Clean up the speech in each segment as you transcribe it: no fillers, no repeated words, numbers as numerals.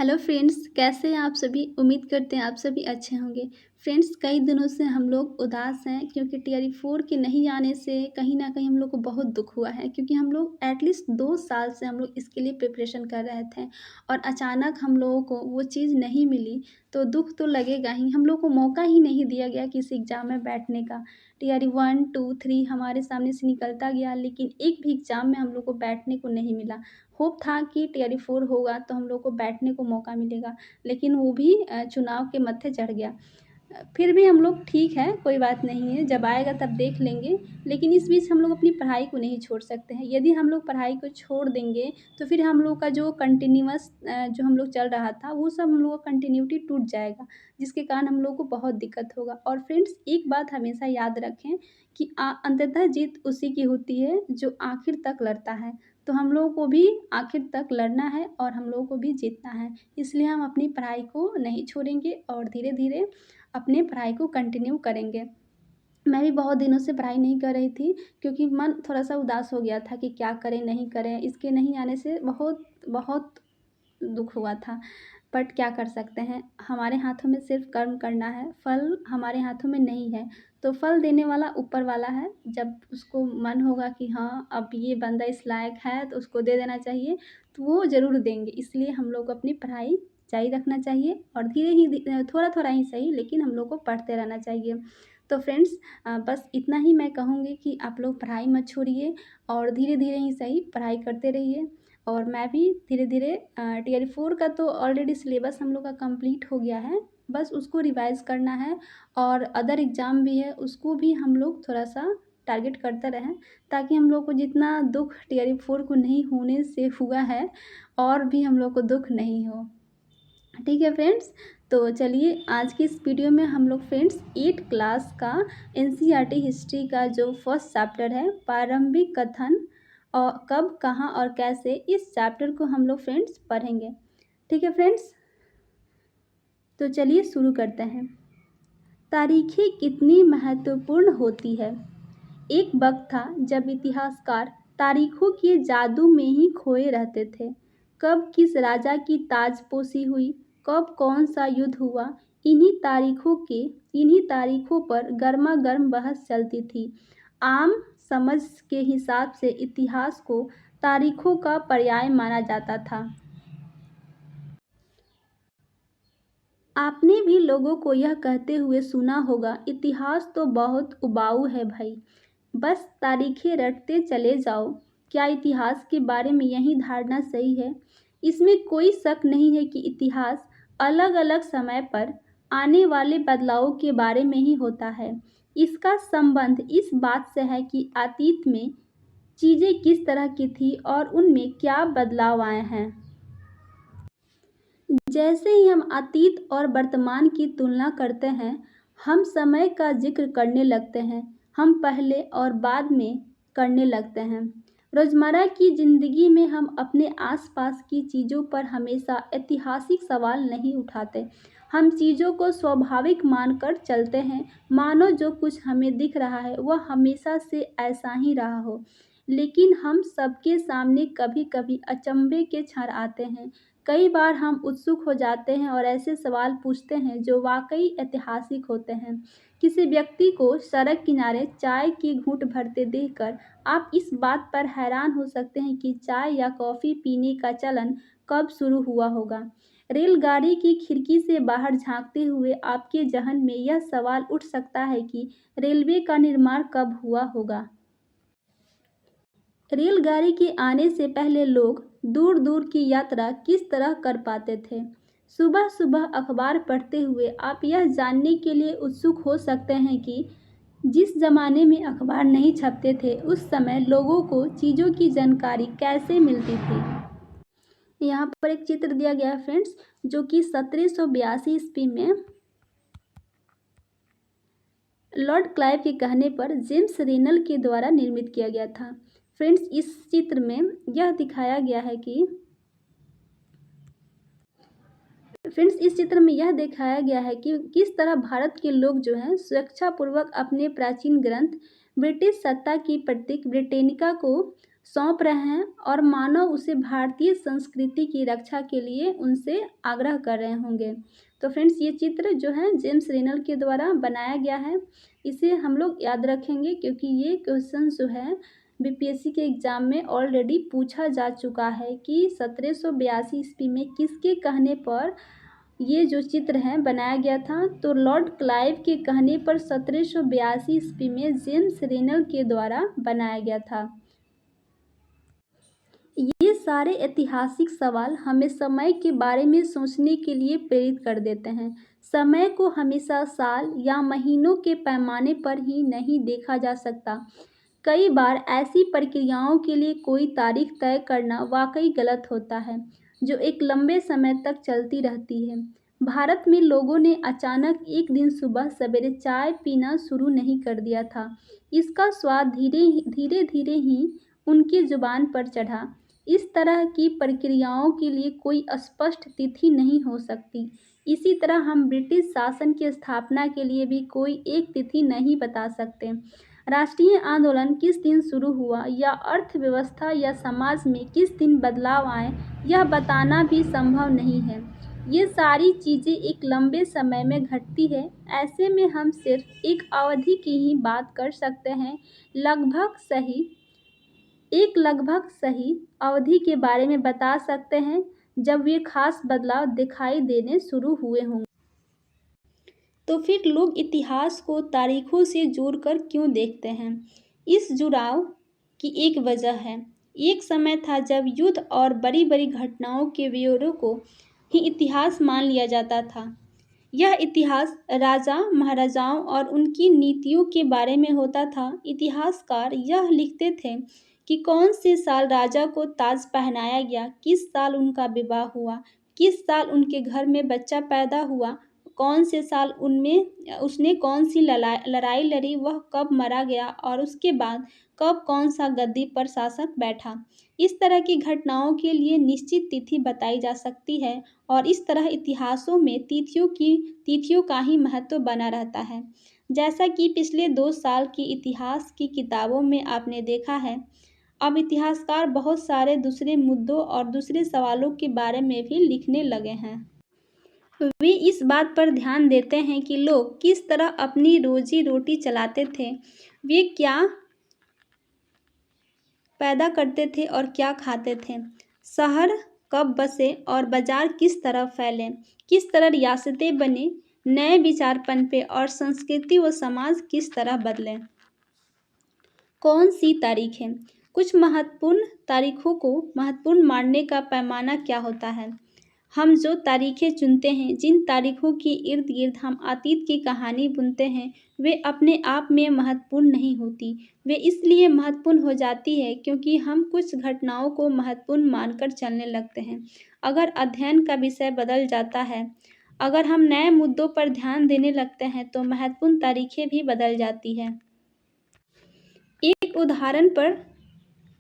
Hello friends, कैसे हैं आप सभी। उम्मीद करते हैं आप सभी अच्छे होंगे। फ्रेंड्स, कई दिनों से हम लोग उदास हैं क्योंकि टीआरई 4 के नहीं आने से कहीं ना कहीं हम लोग को बहुत दुख हुआ है, क्योंकि हम लोग एटलीस्ट 2 साल से हम लोग इसके लिए प्रिपरेशन कर रहे थे और अचानक हम लोगों को वो चीज़ नहीं मिली। तो दुख तो लगेगा ही। हम लोग को मौका ही नहीं दिया गया किसी एग्ज़ाम में बैठने का। टीआरई 1, 2, 3 हमारे सामने से निकलता गया, लेकिन एक भी एग्ज़ाम में हम लोग को बैठने को नहीं मिला। होप था कि टीआरई 4 होगा तो हम लोग को बैठने को मौका मिलेगा, लेकिन वो भी चुनाव के मत्थे चढ़ गया। फिर भी हम लोग ठीक है, कोई बात नहीं है, जब आएगा तब देख लेंगे। लेकिन इस बीच हम लोग अपनी पढ़ाई को नहीं छोड़ सकते हैं। यदि हम लोग पढ़ाई को छोड़ देंगे तो फिर हम लोग का जो कंटिन्यूअस जो हम लोग चल रहा था वो सब हम लोग का कंटिन्यूटी टूट जाएगा, जिसके कारण हम लोग को बहुत दिक्कत होगा। और फ्रेंड्स, एक बात हमेशा याद रखें कि अंततः जीत उसी की होती है जो आखिर तक लड़ता है। तो हम लोगों को भी आखिर तक लड़ना है और हम लोगों को भी जीतना है। इसलिए हम अपनी पढ़ाई को नहीं छोड़ेंगे और धीरे धीरे अपने पढ़ाई को कंटिन्यू करेंगे। मैं भी बहुत दिनों से पढ़ाई नहीं कर रही थी क्योंकि मन थोड़ा-सा उदास हो गया था कि क्या करें, नहीं करें। इसके नहीं आने से बहुत बहुत दुःख हुआ था। बट क्या कर सकते हैं, हमारे हाथों में सिर्फ़ कर्म करना है, फल हमारे हाथों में नहीं है। तो फल देने वाला ऊपर वाला है। जब उसको मन होगा कि हाँ, अब ये बंदा इस लायक है तो उसको दे देना चाहिए, तो वो ज़रूर देंगे। इसलिए हम लोग को अपनी पढ़ाई जारी रखना चाहिए और धीरे ही थोड़ा-थोड़ा ही सही, लेकिन हम लोग को पढ़ते रहना चाहिए। तो फ्रेंड्स, बस इतना ही मैं कहूँगी कि आप लोग पढ़ाई मत छोड़िए और धीरे-धीरे ही सही पढ़ाई करते रहिए। और मैं भी धीरे-धीरे टीआरई 4 का तो ऑलरेडी सिलेबस हम लोग का कंप्लीट हो गया है, बस उसको रिवाइज़ करना है। और अदर एग्ज़ाम भी है, उसको भी हम लोग थोड़ा-सा टारगेट करते रहें, ताकि हम लोग को जितना दुःख टीआरई 4 को नहीं होने से हुआ है, और भी हम लोग को दुःख नहीं हो। ठीक है फ्रेंड्स, तो चलिए आज की इस वीडियो में हम लोग फ्रेंड्स 8 क्लास का एनसीईआरटी हिस्ट्री का जो फर्स्ट चैप्टर है प्रारंभिक कथन और कब, कहाँ और कैसे, इस चैप्टर को हम लोग फ्रेंड्स पढ़ेंगे। ठीक है फ्रेंड्स, तो चलिए शुरू करते हैं। तारीखें कितनी महत्वपूर्ण होती है। एक वक्त था जब इतिहासकार तारीखों के जादू में ही खोए रहते थे। कब किस राजा की ताजपोशी हुई, कब कौन सा युद्ध हुआ, इन्हीं तारीखों पर गर्मा गर्म बहस चलती थी। आम समझ के हिसाब से इतिहास को तारीखों का पर्याय माना जाता था। आपने भी लोगों को यह कहते हुए सुना होगा, इतिहास तो बहुत उबाऊ है भाई, बस तारीखें रटते चले जाओ। क्या इतिहास के बारे में यही धारणा सही है? इसमें कोई शक नहीं है कि इतिहास अलग अलग समय पर आने वाले बदलावों के बारे में ही होता है। इसका संबंध इस बात से है कि अतीत में चीज़ें किस तरह की थी और उनमें क्या बदलाव आए हैं। जैसे ही हम अतीत और वर्तमान की तुलना करते हैं, हम समय का जिक्र करने लगते हैं, हम पहले और बाद में करने लगते हैं। रोज़मर्रा की ज़िंदगी में हम अपने आसपास की चीज़ों पर हमेशा ऐतिहासिक सवाल नहीं उठाते। हम चीज़ों को स्वाभाविक मानकर चलते हैं, मानो जो कुछ हमें दिख रहा है वह हमेशा से ऐसा ही रहा हो। लेकिन हम सबके सामने कभी-कभी अचंभे के क्षण आते हैं। कई बार हम उत्सुक हो जाते हैं और ऐसे सवाल पूछते हैं जो वाकई ऐतिहासिक होते हैं। किसी व्यक्ति को सड़क किनारे चाय की घूंट भरते देखकर आप इस बात पर हैरान हो सकते हैं कि चाय या कॉफ़ी पीने का चलन कब शुरू हुआ होगा। रेलगाड़ी की खिड़की से बाहर झांकते हुए आपके जहन में यह सवाल उठ सकता है कि रेलवे का निर्माण कब हुआ होगा। रेलगाड़ी के आने से पहले लोग दूर दूर की यात्रा किस तरह कर पाते थे। सुबह सुबह अखबार पढ़ते हुए आप यह जानने के लिए उत्सुक हो सकते हैं कि जिस ज़माने में अखबार नहीं छपते थे उस समय लोगों को चीज़ों की जानकारी कैसे मिलती थी। यहाँ पर एक चित्र दिया गया है फ्रेंड्स, जो कि 1782 ईस्वी में लॉर्ड क्लाइव के कहने पर जेम्स रेनल के द्वारा निर्मित किया गया था। फ्रेंड्स, इस चित्र में यह दिखाया गया है कि किस तरह भारत के लोग जो हैं स्वेच्छापूर्वक अपने प्राचीन ग्रंथ ब्रिटिश सत्ता की प्रतीक ब्रिटेनिका को सौंप रहे हैं और मानव उसे भारतीय संस्कृति की रक्षा के लिए उनसे आग्रह कर रहे होंगे। तो फ्रेंड्स, ये चित्र जो है जेम्स रेनल के द्वारा बनाया गया है। इसे हम लोग याद रखेंगे क्योंकि ये क्वेश्चन जो है बीपीएससी के एग्ज़ाम में ऑलरेडी पूछा जा चुका है कि 1782 ईस्वी में किसके कहने पर ये जो चित्र है बनाया गया था। तो लॉर्ड क्लाइव के कहने पर 1782 ईस्वी में जेम्स रेनल के द्वारा बनाया गया था। ये सारे ऐतिहासिक सवाल हमें समय के बारे में सोचने के लिए प्रेरित कर देते हैं। समय को हमेशा साल या महीनों के पैमाने पर ही नहीं देखा जा सकता। कई बार ऐसी प्रक्रियाओं के लिए कोई तारीख तय करना वाकई गलत होता है, जो एक लंबे समय तक चलती रहती है। भारत में लोगों ने अचानक एक दिन सुबह सवेरे चाय पीना शुरू नहीं कर दिया था। इसका स्वाद धीरे धीरे ही उनकी जुबान पर चढ़ा। इस तरह की प्रक्रियाओं के लिए कोई स्पष्ट तिथि नहीं हो सकती। इसी तरह हम ब्रिटिश शासन की स्थापना के लिए भी कोई एक तिथि नहीं बता सकते। राष्ट्रीय आंदोलन किस दिन शुरू हुआ या अर्थव्यवस्था या समाज में किस दिन बदलाव आए, यह बताना भी संभव नहीं है। ये सारी चीज़ें एक लंबे समय में घटती है। ऐसे में हम सिर्फ एक अवधि की ही बात कर सकते हैं, लगभग सही अवधि के बारे में बता सकते हैं जब ये खास बदलाव दिखाई देने शुरू हुए होंगे। तो फिर लोग इतिहास को तारीखों से जोड़कर क्यों देखते हैं? इस जुड़ाव की एक वजह है। एक समय था जब युद्ध और बड़ी बड़ी घटनाओं के ब्यौरे को ही इतिहास मान लिया जाता था। यह इतिहास राजा महाराजाओं और उनकी नीतियों के बारे में होता था। इतिहासकार यह लिखते थे कि कौन से साल राजा को ताज पहनाया गया, किस साल उनका विवाह हुआ, किस साल उनके घर में बच्चा पैदा हुआ, कौन से साल उनमें उसने कौन सी लड़ाई लड़ी, वह कब मारा गया और उसके बाद कब कौन सा गद्दी पर शासक बैठा। इस तरह की घटनाओं के लिए निश्चित तिथि बताई जा सकती है और इस तरह इतिहासों में तिथियों का ही महत्व बना रहता है। जैसा कि पिछले 2 साल की इतिहास की किताबों में आपने देखा है, अब इतिहासकार बहुत सारे दूसरे मुद्दों और दूसरे सवालों के बारे में भी लिखने लगे हैं। वे इस बात पर ध्यान देते हैं कि लोग किस तरह अपनी रोजी रोटी चलाते थे, वे क्या पैदा करते थे और क्या खाते थे, शहर कब बसे और बाजार किस तरह फैले, किस तरह रियासतें बने, नए विचार पनपे और संस्कृति व समाज किस तरह बदले। कौन सी तारीखें? कुछ महत्वपूर्ण तारीखों को महत्वपूर्ण मानने का पैमाना क्या होता है? हम जो तारीखें चुनते हैं, जिन तारीखों के इर्द गिर्द हम अतीत की कहानी बुनते हैं, वे अपने आप में महत्वपूर्ण नहीं होती। वे इसलिए महत्वपूर्ण हो जाती है क्योंकि हम कुछ घटनाओं को महत्वपूर्ण मानकर चलने लगते हैं। अगर अध्ययन का विषय बदल जाता है, अगर हम नए मुद्दों पर ध्यान देने लगते हैं, तो महत्वपूर्ण तारीखें भी बदल जाती है। एक उदाहरण पर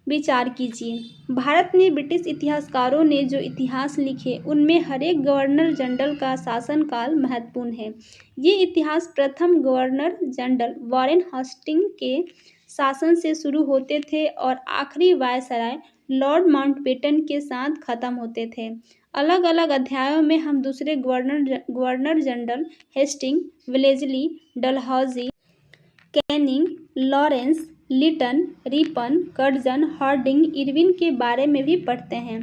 विचार कीजिए। भारत में ब्रिटिश इतिहासकारों ने जो इतिहास लिखे, उनमें हर एक गवर्नर जनरल का शासनकाल महत्वपूर्ण है। ये इतिहास प्रथम गवर्नर जनरल वॉरेन हेस्टिंग्स के शासन से शुरू होते थे और आखिरी वायसराय लॉर्ड माउंटबेटन के साथ खत्म होते थे। अलग अलग अध्यायों में हम दूसरे governor general Hastings, Wellesley, Dalhousie, Canning, Lawrence, Lytton, Ripon, Curzon, Hardinge, Irwin के बारे में भी पढ़ते हैं।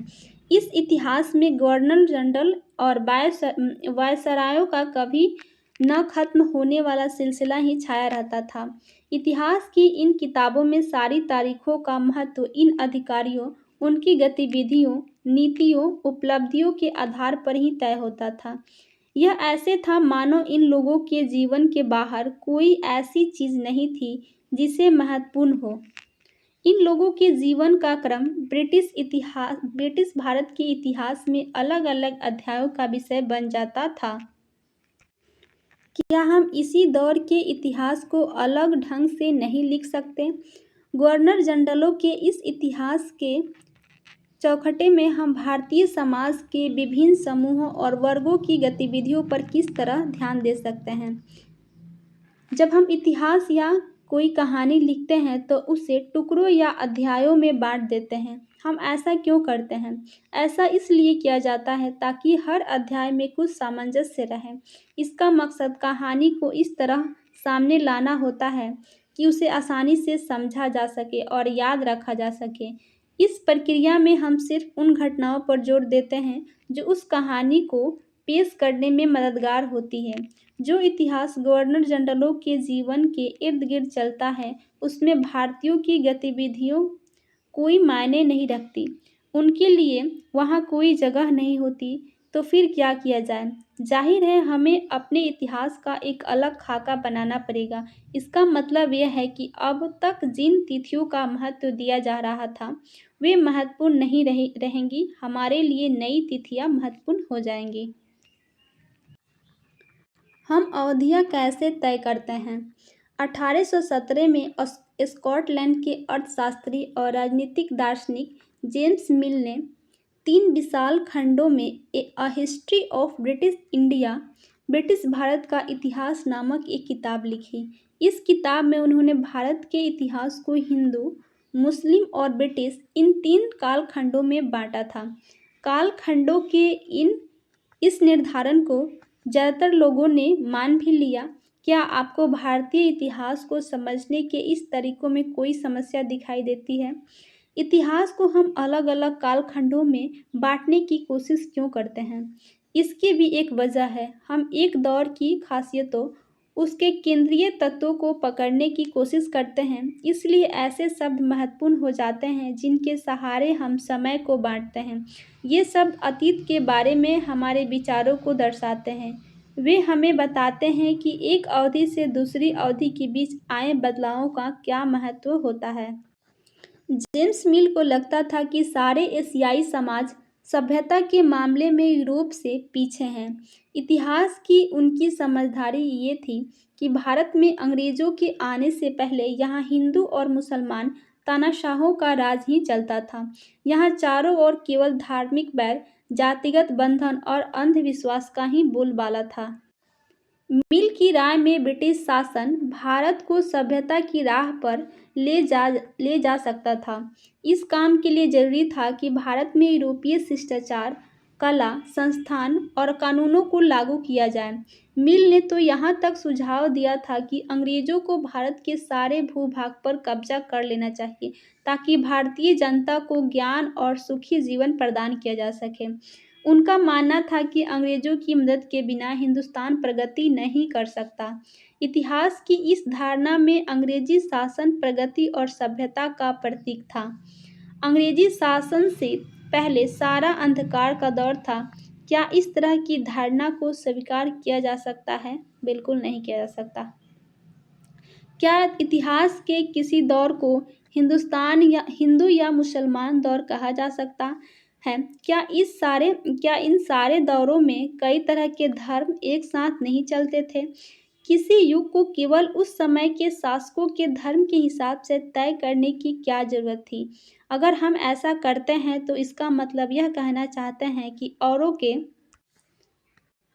इस इतिहास में गवर्नर जनरल और वायसरायों का कभी न खत्म होने वाला सिलसिला ही छाया रहता था। इतिहास की इन किताबों में सारी तारीखों का महत्व इन अधिकारियों, उनकी गतिविधियों, नीतियों, उपलब्धियों के आधार पर ही तय होता था। यह ऐसे था मानो इन लोगों के जीवन के बाहर कोई ऐसी चीज़ नहीं थी जिसे महत्वपूर्ण हो। इन लोगों के जीवन का क्रम ब्रिटिश भारत के इतिहास में अलग अलग अध्यायों का विषय बन जाता था। क्या हम इसी दौर के इतिहास को अलग ढंग से नहीं लिख सकते? गवर्नर जनरलों के इस इतिहास के चौखटे में हम भारतीय समाज के विभिन्न समूहों और वर्गों की गतिविधियों पर किस तरह ध्यान दे सकते हैं? जब हम इतिहास या कोई कहानी लिखते हैं तो उसे टुकड़ों या अध्यायों में बांट देते हैं। हम ऐसा क्यों करते हैं? ऐसा इसलिए किया जाता है ताकि हर अध्याय में कुछ सामंजस्य रहे। इसका मकसद कहानी को इस तरह सामने लाना होता है कि उसे आसानी से समझा जा सके और याद रखा जा सके। इस प्रक्रिया में हम सिर्फ उन घटनाओं पर जोर देते हैं जो उस कहानी को पेश करने में मददगार होती है। जो इतिहास गवर्नर जनरलों के जीवन के इर्द गिर्द चलता है, उसमें भारतीयों की गतिविधियों कोई मायने नहीं रखती, उनके लिए वहाँ कोई जगह नहीं होती। तो फिर क्या किया जाए? जाहिर है हमें अपने इतिहास का एक अलग खाका बनाना पड़ेगा। इसका मतलब यह है कि अब तक जिन तिथियों का महत्व दिया जा रहा था, वे महत्वपूर्ण नहीं रहेंगी। हमारे लिए नई तिथियां महत्वपूर्ण हो जाएंगी। हम अवधियाँ कैसे तय करते हैं? 1817 में स्कॉटलैंड के अर्थशास्त्री और राजनीतिक दार्शनिक जेम्स मिल ने 3 विशाल खंडों में a history of British India, British Bharat का इतिहास नामक एक किताब लिखी। इस किताब में उन्होंने भारत के इतिहास को हिंदू, मुस्लिम और ब्रिटिश इन 3 कालखंडों में बांटा था। कालखंडों के इस निर्धारण को ज़्यादातर लोगों ने मान भी लिया। क्या आपको भारतीय इतिहास को समझने के इस तरीकों में कोई समस्या दिखाई देती है? इतिहास को हम अलग-अलग कालखंडों में बांटने की कोशिश क्यों करते हैं? इसकी भी एक वजह है। हम एक दौर की खासियतों, उसके केंद्रीय तत्वों को पकड़ने की कोशिश करते हैं, इसलिए ऐसे शब्द महत्वपूर्ण हो जाते हैं जिनके सहारे हम समय को बांटते हैं। ये शब्द अतीत के बारे में हमारे विचारों को दर्शाते हैं। वे हमें बताते हैं कि एक अवधि से दूसरी अवधि के बीच आए बदलावों का क्या महत्व होता है। जेम्स मिल को लगता था कि सारे एशियाई समाज सभ्यता के मामले में यूरोप से पीछे हैं। इतिहास की उनकी समझदारी ये थी कि भारत में अंग्रेजों के आने से पहले यहाँ हिंदू और मुसलमान तानाशाहों का राज ही चलता था। यहाँ चारों ओर केवल धार्मिक बैर, जातिगत बंधन और अंधविश्वास का ही बोलबाला था। मिल की राय में ब्रिटिश शासन भारत को सभ्यता की राह पर ले जा सकता था। इस काम के लिए जरूरी था कि भारत में यूरोपीय शिष्टाचार, कला, संस्थान और कानूनों को लागू किया जाए। मिल ने तो यहाँ तक सुझाव दिया था कि अंग्रेजों को भारत के सारे भूभाग पर कब्जा कर लेना चाहिए ताकि भारतीय जनता को ज्ञान और सुखी जीवन प्रदान किया जा सके। उनका मानना था कि अंग्रेजों की मदद के बिना हिंदुस्तान प्रगति नहीं कर सकता। इतिहास की इस धारणा में अंग्रेजी शासन प्रगति और सभ्यता का प्रतीक था। अंग्रेजी शासन से पहले सारा अंधकार का दौर था। क्या इस तरह की धारणा को स्वीकार किया जा सकता है? बिल्कुल नहीं किया जा सकता। क्या इतिहास के किसी दौर को हिंदुस्तान या हिंदू या मुसलमान दौर कहा जा सकता है? क्या इन सारे दौरों में कई तरह के धर्म एक साथ नहीं चलते थे? किसी युग को केवल उस समय के शासकों के धर्म के हिसाब से तय करने की क्या जरूरत थी? अगर हम ऐसा करते हैं तो इसका मतलब यह कहना चाहते हैं कि औरों के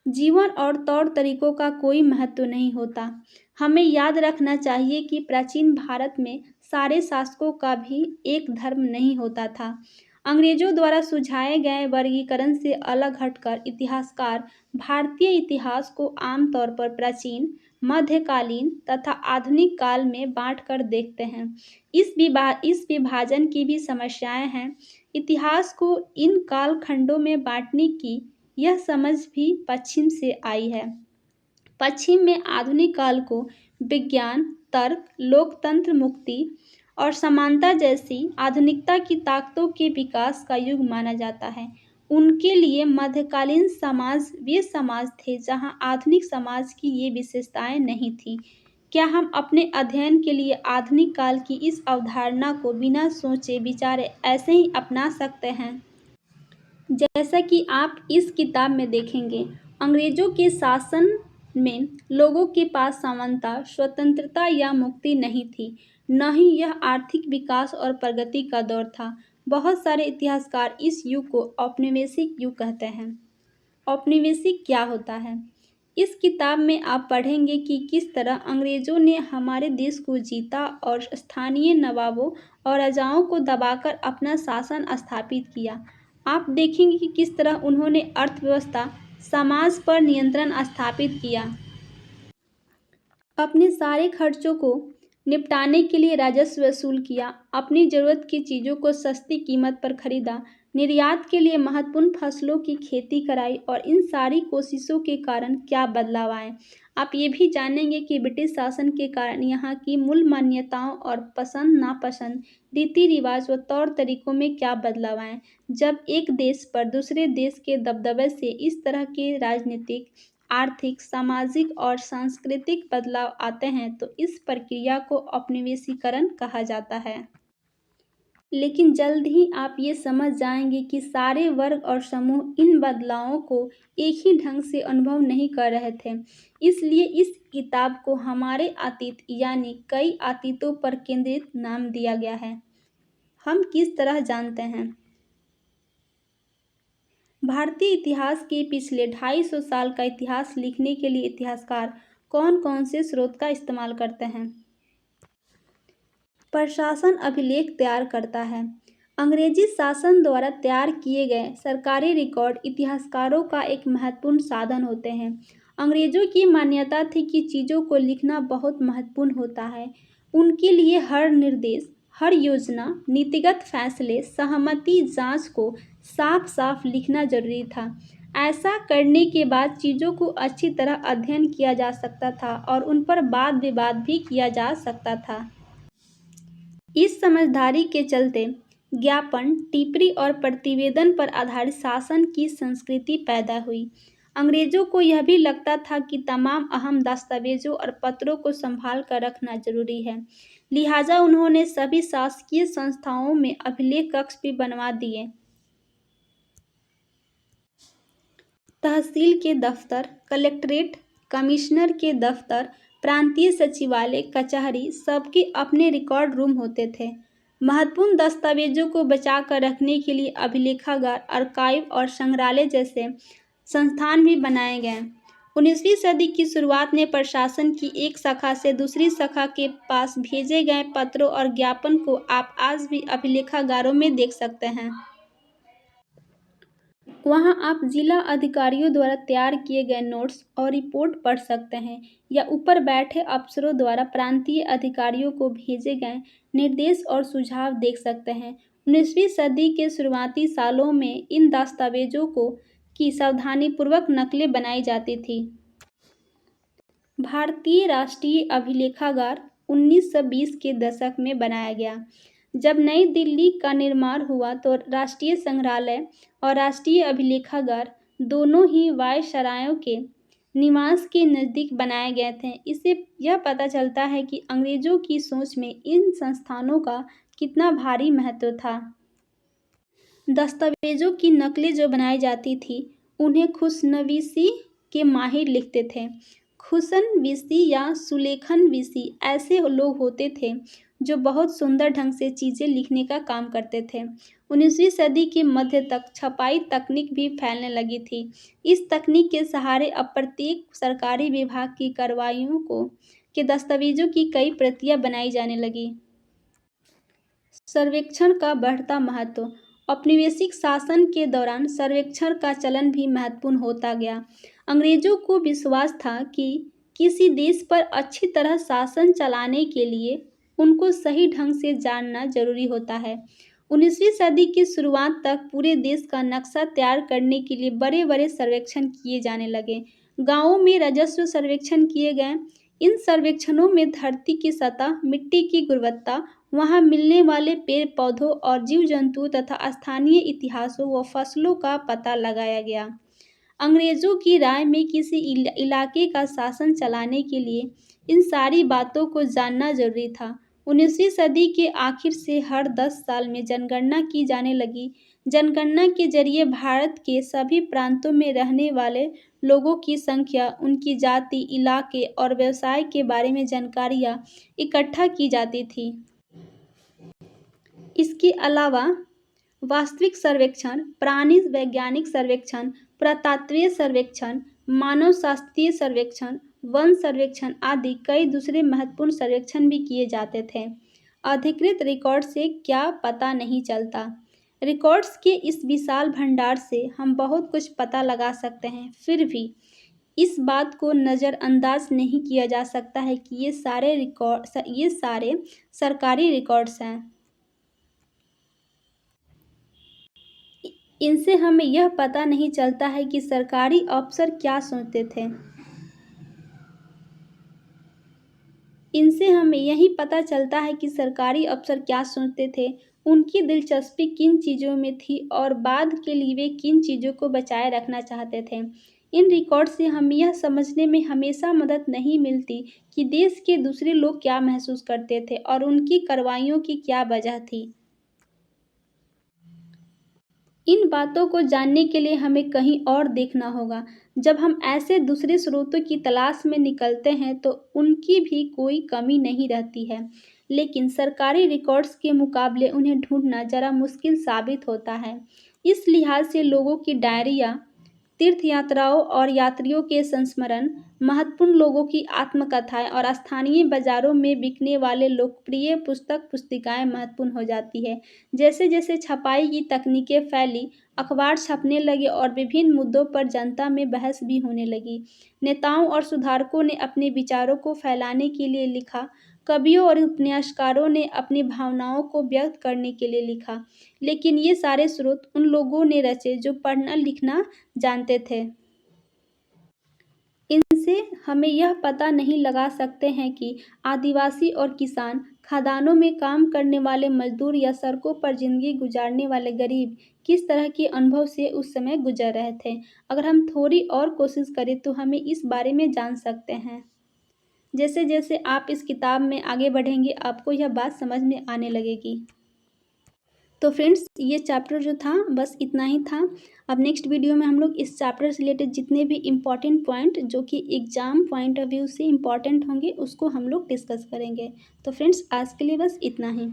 जीवन और तौर तरीकों का कोई महत्व नहीं होता। हमें याद रखना चाहिए कि प्राचीन भारत में सारे शासकों का भी एक धर्म नहीं होता था। अंग्रेजों द्वारा सुझाए गए वर्गीकरण से अलग हटकर इतिहासकार भारतीय इतिहास को आमतौर पर प्राचीन, मध्यकालीन तथा आधुनिक काल में बांटकर देखते हैं। इस विभाजन की भी समस्याएं हैं। इतिहास को इन कालखंडों में बांटने की यह समझ भी पश्चिम से आई है। पश्चिम में आधुनिक काल को विज्ञान, तर्क, लोकतंत्र, मुक्ति और समानता जैसी आधुनिकता की ताकतों के विकास का युग माना जाता है। उनके लिए मध्यकालीन समाज वे समाज थे जहां आधुनिक समाज की ये विशेषताएं नहीं थीं। क्या हम अपने अध्ययन के लिए आधुनिक काल की इस अवधारणा को बिना सोचे विचारे ऐसे ही अपना सकते हैं? जैसा कि आप इस किताब में देखेंगे, अंग्रेजों के शासन में लोगों के पास समानता, स्वतंत्रता या मुक्ति नहीं थी, न ही यह आर्थिक विकास और प्रगति का दौर था। बहुत सारे इतिहासकार इस युग को औपनिवेशिक युग कहते हैं। औपनिवेशिक क्या होता है? इस किताब में आप पढ़ेंगे कि किस तरह अंग्रेज़ों ने हमारे देश को जीता और स्थानीय नवाबों और राजाओं को दबाकर अपना शासन स्थापित किया। आप देखेंगे कि किस तरह उन्होंने अर्थव्यवस्था, समाज पर नियंत्रण स्थापित किया। अपने सारे खर्चों को निपटाने के लिए राजस्व वसूल किया, अपनी ज़रूरत की चीज़ों को सस्ती कीमत पर खरीदा, निर्यात के लिए महत्वपूर्ण फसलों की खेती कराई और इन सारी कोशिशों के कारण क्या बदलाव आए। आप ये भी जानेंगे कि ब्रिटिश शासन के कारण यहाँ की मूल मान्यताओं और पसंद नापसंद, रीति रिवाज व तौर तरीकों में क्या बदलाव आए। जब एक देश पर दूसरे देश के दबदबे से इस तरह के राजनीतिक, आर्थिक, सामाजिक और सांस्कृतिक बदलाव आते हैं तो इस प्रक्रिया को औपनिवेशीकरण कहा जाता है। लेकिन जल्द ही आप ये समझ जाएंगे कि सारे वर्ग और समूह इन बदलावों को एक ही ढंग से अनुभव नहीं कर रहे थे। इसलिए इस किताब को हमारे अतीत यानी कई अतीतों पर केंद्रित नाम दिया गया है। हम किस तरह जानते हैं? भारतीय इतिहास के पिछले 250 साल का इतिहास लिखने के लिए इतिहासकार कौन कौन से स्रोत का इस्तेमाल करते हैं? प्रशासन अभिलेख तैयार करता है। अंग्रेजी शासन द्वारा तैयार किए गए सरकारी रिकॉर्ड इतिहासकारों का एक महत्वपूर्ण साधन होते हैं। अंग्रेजों की मान्यता थी कि चीज़ों को लिखना बहुत महत्वपूर्ण होता है। उनके लिए हर निर्देश, हर योजना, नीतिगत फैसले, सहमति, जांच को साफ साफ लिखना जरूरी था। ऐसा करने के बाद चीज़ों को अच्छी तरह अध्ययन किया जा सकता था और उन पर वाद विवाद भी किया जा सकता था। इस समझदारी के चलते ज्ञापन, टिप्पणी और प्रतिवेदन पर आधारित शासन की संस्कृति पैदा हुई। अंग्रेजों को यह भी लगता था कि तमाम अहम दस्तावेजों और पत्रों को संभाल कर रखना जरूरी है। लिहाजा उन्होंने सभी शासकीय संस्थाओं में अभिलेख कक्ष भी बनवा दिए। तहसील के दफ्तर, कलेक्ट्रेट, कमिश्नर के दफ्तर, प्रांतीय सचिवालय, कचहरी सबके अपने रिकॉर्ड रूम होते थे। महत्वपूर्ण दस्तावेजों को बचा कर रखने के लिए अभिलेखागार, आर्काइव और संग्रहालय जैसे संस्थान भी बनाए गए। 19वीं सदी की शुरुआत में प्रशासन की एक शाखा से दूसरी शाखा के पास भेजे गए पत्रों और ज्ञापन को आप आज भी अभिलेखागारों में देख सकते हैं। वहां आप जिला अधिकारियों द्वारा तैयार किए गए नोट्स और रिपोर्ट पढ़ सकते हैं या ऊपर बैठे अफसरों द्वारा प्रांतीय अधिकारियों को भेजे गए निर्देश और सुझाव देख सकते हैं। 19वीं सदी के शुरुआती सालों में इन दस्तावेजों की सावधानीपूर्वक नकलें बनाई जाती थी। भारतीय राष्ट्रीय अभिलेखागार 1920 के दशक में बनाया गया। जब नई दिल्ली का निर्माण हुआ तो राष्ट्रीय संग्रहालय और राष्ट्रीय अभिलेखागार दोनों ही वायसरायों के निवास के नज़दीक बनाए गए थे। इससे यह पता चलता है कि अंग्रेजों की सोच में इन संस्थानों का कितना भारी महत्व था। दस्तावेजों की नकलें जो बनाई जाती थी उन्हें खुशनवीसी के माहिर लिखते थे। खुशनवीसी या सुलेखनवीसी ऐसे लोग होते थे जो बहुत सुंदर ढंग से चीज़ें लिखने का काम करते थे। 19वीं सदी के मध्य तक छपाई तकनीक भी फैलने लगी थी। इस तकनीक के सहारे अब प्रत्येक सरकारी विभाग की कार्रवाइयों के दस्तावेजों की कई प्रतियां बनाई जाने लगी। सर्वेक्षण का बढ़ता महत्व। औपनिवेशिक शासन के दौरान सर्वेक्षण का चलन भी महत्वपूर्ण होता गया। अंग्रेजों को विश्वास था कि किसी देश पर अच्छी तरह शासन चलाने के लिए उनको सही ढंग से जानना जरूरी होता है। 19वीं सदी की शुरुआत तक पूरे देश का नक्शा तैयार करने के लिए बड़े बड़े सर्वेक्षण किए जाने लगे। गांवों में राजस्व सर्वेक्षण किए गए। इन सर्वेक्षणों में धरती की सतह, मिट्टी की गुणवत्ता, वहां मिलने वाले पेड़ पौधों और जीव जंतुओं तथा स्थानीय इतिहासों व फसलों का पता लगाया गया। अंग्रेजों की राय में किसी इलाके का शासन चलाने के लिए इन सारी बातों को जानना जरूरी था। 19वीं सदी के आखिर से हर 10 साल में जनगणना की जाने लगी। जनगणना के जरिए भारत के सभी प्रांतों में रहने वाले लोगों की संख्या, उनकी जाति, इलाके और व्यवसाय के बारे में जानकारियाँ इकट्ठा की जाती थी। इसके अलावा वास्तविक सर्वेक्षण, प्राणी वैज्ञानिक सर्वेक्षण, पुरातत्वीय सर्वेक्षण, मानव शास्त्रीय सर्वेक्षण, वन सर्वेक्षण आदि कई दूसरे महत्वपूर्ण सर्वेक्षण भी किए जाते थे। अधिकृत रिकॉर्ड से क्या पता नहीं चलता। रिकॉर्ड्स के इस विशाल भंडार से हम बहुत कुछ पता लगा सकते हैं, फिर भी इस बात को नज़रअंदाज नहीं किया जा सकता है कि ये सारे सरकारी रिकॉर्ड्स हैं। इनसे हमें यह पता नहीं चलता है कि सरकारी अफसर क्या सोचते थे। इनसे हमें यही पता चलता है कि सरकारी अफसर क्या सोचते थे, उनकी दिलचस्पी किन चीज़ों में थी और बाद के लिए वे किन चीज़ों को बचाए रखना चाहते थे। इन रिकॉर्ड से हमें यह समझने में हमेशा मदद नहीं मिलती कि देश के दूसरे लोग क्या महसूस करते थे और उनकी कार्रवाइयों की क्या वजह थी। इन बातों को जानने के लिए हमें कहीं और देखना होगा। जब हम ऐसे दूसरे स्रोतों की तलाश में निकलते हैं तो उनकी भी कोई कमी नहीं रहती है, लेकिन सरकारी रिकॉर्ड्स के मुकाबले उन्हें ढूंढना ज़रा मुश्किल साबित होता है। इस लिहाज से लोगों की डायरिया, तीर्थ यात्राओं और यात्रियों के संस्मरण, महत्वपूर्ण लोगों की आत्मकथाएं और स्थानीय बाजारों में बिकने वाले लोकप्रिय पुस्तिकाएं महत्वपूर्ण हो जाती है। जैसे जैसे छपाई की तकनीकें फैली, अखबार छपने लगे और विभिन्न मुद्दों पर जनता में बहस भी होने लगी। नेताओं और सुधारकों ने अपने विचारों को फैलाने के लिए लिखा, कवियों और उपन्यासकारों ने अपनी भावनाओं को व्यक्त करने के लिए लिखा, लेकिन ये सारे स्रोत उन लोगों ने रचे जो पढ़ना लिखना जानते थे। इनसे हमें यह पता नहीं लगा सकते हैं कि आदिवासी और किसान, खदानों में काम करने वाले मजदूर या सड़कों पर जिंदगी गुजारने वाले गरीब किस तरह के अनुभव से उस समय गुजर रहे थे। अगर हम थोड़ी और कोशिश करें तो हमें इस बारे में जान सकते हैं। जैसे जैसे आप इस किताब में आगे बढ़ेंगे आपको यह बात समझ में आने लगेगी। तो फ्रेंड्स, ये चैप्टर जो था बस इतना ही था। अब नेक्स्ट वीडियो में हम लोग इस चैप्टर से रिलेटेड जितने भी इम्पॉर्टेंट पॉइंट जो कि एग्ज़ाम पॉइंट ऑफ व्यू से इम्पॉर्टेंट होंगे उसको हम लोग डिस्कस करेंगे। तो फ्रेंड्स, आज के लिए बस इतना ही।